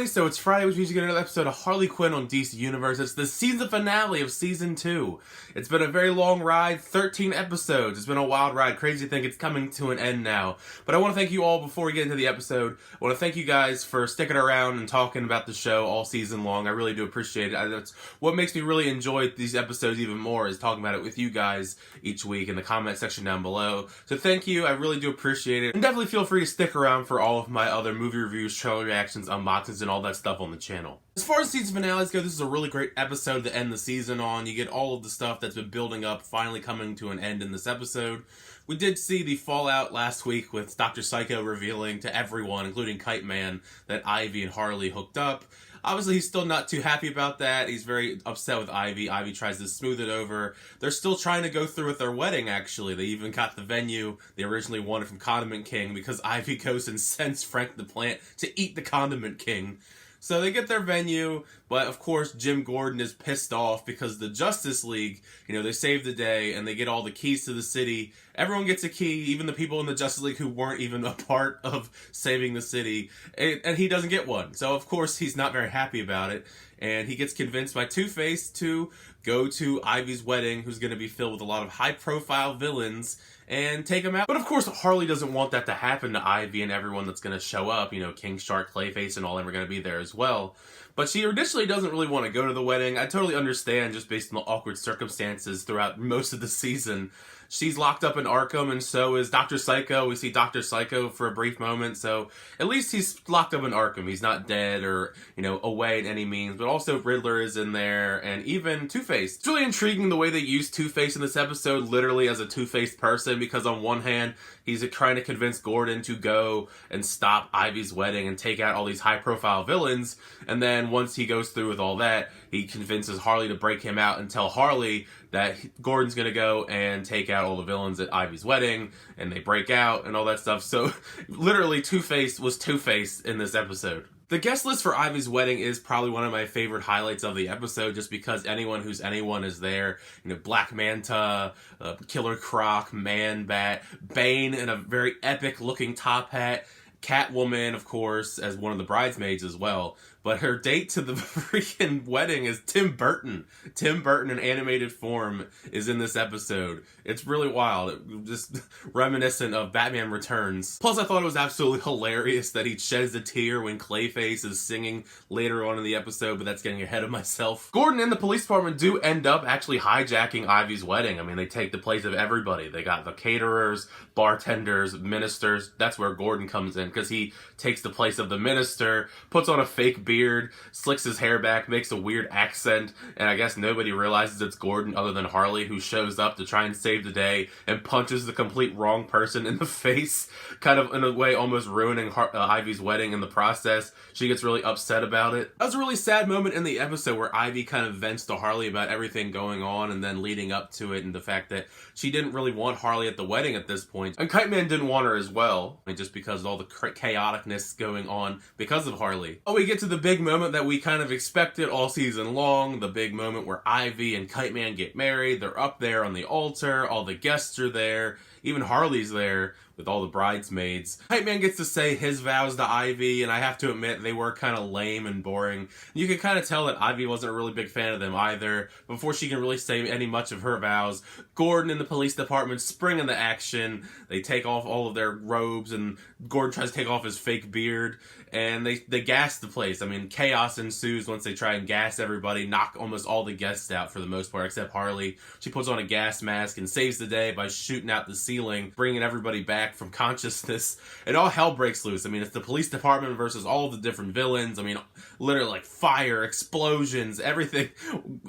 everybody, so it's Friday, which means you get another episode of Harley Quinn on DC Universe. It's the season finale of Season 2. It's been a very long ride, 13 episodes. It's been a wild ride, crazy to think it's coming to an end now. But I want to thank you all, before we get into the episode, I want to thank you guys for sticking around and talking about the show all season long. I really do appreciate it. That's what makes me really enjoy these episodes even more, is talking about it with you guys each week in the comment section down below. So thank you, I really do appreciate it. And definitely feel free to stick around for all of my other movie reviews, trailer reactions, unboxings, and all that stuff on the channel. As far as season finales go, this is a really great episode to end the season on. You get all of the stuff that's been building up finally coming to an end in this episode. We did see the fallout last week with Dr. Psycho revealing to everyone, including Kite Man, that Ivy and Harley hooked up. Obviously, he's still not too happy about that. He's very upset with Ivy. Ivy tries to smooth it over. They're still trying to go through with their wedding, actually. They even got the venue they originally wanted from Condiment King, because Ivy goes and sends Frank the Plant to eat the Condiment King. So they get their venue, but of course Jim Gordon is pissed off because the Justice League, they save the day and they get all the keys to the city. Everyone gets a key, even the people in the Justice League who weren't even a part of saving the city, and he doesn't get one. So of course he's not very happy about it, and he gets convinced by Two-Face to go to Ivy's wedding, who's going to be filled with a lot of high-profile villains, and take him out. But of course, Harley doesn't want that to happen to Ivy and everyone that's going to show up. King Shark, Clayface, and all them are going to be there as well. But she initially doesn't really want to go to the wedding. I totally understand, just based on the awkward circumstances throughout most of the season. She's locked up in Arkham, and so is Dr. Psycho. We see Dr. Psycho for a brief moment, so at least he's locked up in Arkham. He's not dead or, away in any means, but also Riddler is in there, and even Two-Face. It's really intriguing the way they use Two-Face in this episode, literally as a two-faced person, because on one hand, he's trying to convince Gordon to go and stop Ivy's wedding and take out all these high-profile villains, and then once he goes through with all that, he convinces Harley to break him out and tell Harley that Gordon's gonna go and take out all the villains at Ivy's wedding, and they break out and all that stuff. So literally Two-Face was Two-Face in this episode. The guest list for Ivy's wedding is probably one of my favorite highlights of the episode, just because anyone who's anyone is there. Black Manta, Killer Croc, Man-Bat, Bane in a very epic looking top hat, Catwoman, of course, as one of the bridesmaids as well. But her date to the freaking wedding is Tim Burton. Tim Burton in animated form is in this episode. It's really wild. Just reminiscent of Batman Returns. Plus, I thought it was absolutely hilarious that he sheds a tear when Clayface is singing later on in the episode, but that's getting ahead of myself. Gordon and the police department do end up actually hijacking Ivy's wedding. I mean, they take the place of everybody. They got the caterers, bartenders, ministers. That's where Gordon comes in, because he takes the place of the minister, puts on a fake beard, slicks his hair back, makes a weird accent, and I guess nobody realizes it's Gordon other than Harley, who shows up to try and save the day and punches the complete wrong person in the face, kind of in a way almost ruining Ivy's wedding in the process. She gets really upset about it. That was a really sad moment in the episode where Ivy kind of vents to Harley about everything going on and then leading up to it, and the fact that she didn't really want Harley at the wedding at this point. And Kite Man didn't want her as well, just because of all the chaoticness going on because of Harley. Oh, we get to the big moment that we kind of expected all season long, the big moment where Ivy and Kite Man get married. They're up there on the altar, all the guests are there, even Harley's there with all the bridesmaids. Kite Man gets to say his vows to Ivy, and I have to admit they were kind of lame and boring. You can kind of tell that Ivy wasn't a really big fan of them either. Before she can really say any much of her vows, Gordon and the police department spring into action. They take off all of their robes, and Gordon tries to take off his fake beard, and they gas the place. I mean, chaos ensues once they try and gas everybody, knock almost all the guests out for the most part, except Harley. She puts on a gas mask and saves the day by shooting out the ceiling, bringing everybody back from consciousness, and all hell breaks loose. I mean, it's the police department versus all the different villains. I mean, literally like fire, explosions, everything,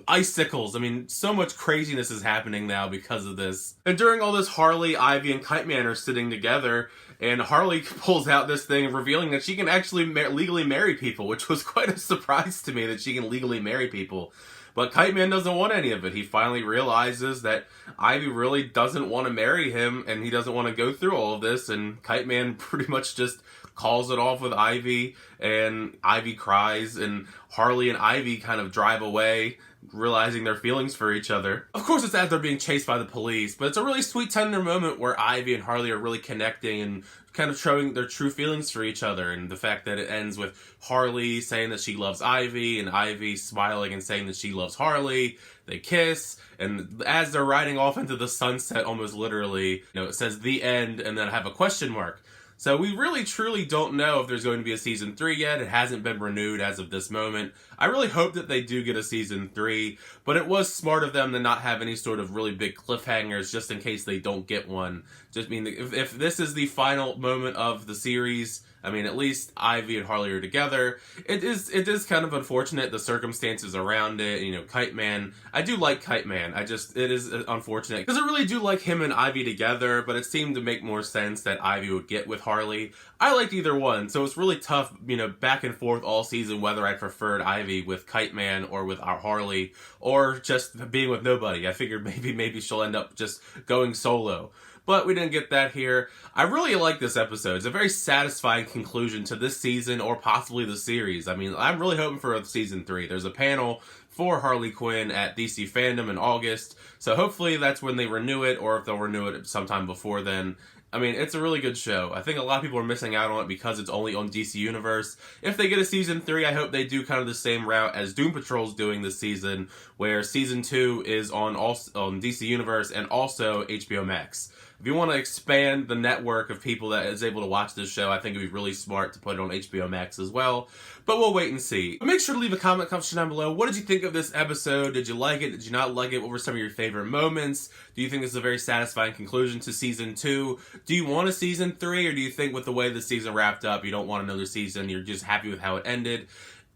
icicles. I mean, so much craziness is happening now because of this. And during all this, Harley, Ivy, and Kite Man are sitting together, and Harley pulls out this thing revealing that she can actually legally marry people, which was quite a surprise to me that she can legally marry people. But Kite Man doesn't want any of it. He finally realizes that Ivy really doesn't want to marry him, and he doesn't want to go through all of this, and Kite Man pretty much just calls it off with Ivy, and Ivy cries, and Harley and Ivy kind of drive away, realizing their feelings for each other. Of course, it's as they're being chased by the police, but it's a really sweet, tender moment where Ivy and Harley are really connecting and kind of showing their true feelings for each other, and the fact that it ends with Harley saying that she loves Ivy, and Ivy smiling and saying that she loves Harley. They kiss, and as they're riding off into the sunset, almost literally, it says the end, and then I have a question mark. So we really truly don't know if there's going to be a season 3 yet. It hasn't been renewed as of this moment. I really hope that they do get a season 3, but it was smart of them to not have any sort of really big cliffhangers just in case they don't get one. Just mean if this is the final moment of the series, I mean, at least Ivy and Harley are together. It is kind of unfortunate, the circumstances around it. Kite Man. I do like Kite Man. It is unfortunate because I really do like him and Ivy together, but it seemed to make more sense that Ivy would get with Harley. I liked either one, so it's really tough, back and forth all season whether I preferred Ivy with Kite Man or with our Harley, or just being with nobody. I figured maybe she'll end up just going solo. But we didn't get that here. I really like this episode. It's a very satisfying conclusion to this season, or possibly the series. I mean, I'm really hoping for a season 3. There's a panel for Harley Quinn at DC Fandom in August, so hopefully that's when they renew it, or if they'll renew it sometime before then. I mean, it's a really good show. I think a lot of people are missing out on it because it's only on DC Universe. If they get a season 3, I hope they do kind of the same route as Doom Patrol's doing this season, where season 2 is on DC Universe and also HBO Max. If you want to expand the network of people that is able to watch this show, I think it'd be really smart to put it on HBO Max as well. But we'll wait and see. But make sure to leave a comment section down below. What did you think of this episode? Did you like it? Did you not like it? What were some of your favorite moments? Do you think this is a very satisfying conclusion to season 2? Do you want a season 3? Or do you think with the way the season wrapped up, you don't want another season? You're just happy with how it ended?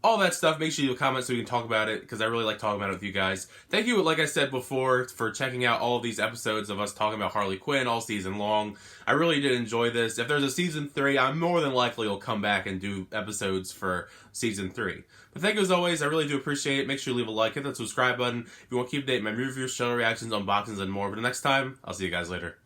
All that stuff, make sure you leave a comment so we can talk about it, because I really like talking about it with you guys. Thank you, like I said before, for checking out all of these episodes of us talking about Harley Quinn all season long. I really did enjoy this. If there's a season 3, I'm more than likely will come back and do episodes for season 3. But thank you as always, I really do appreciate it. Make sure you leave a like, hit that subscribe button if you want to keep updated my reviews, show reactions, unboxings, and more. But next time, I'll see you guys later.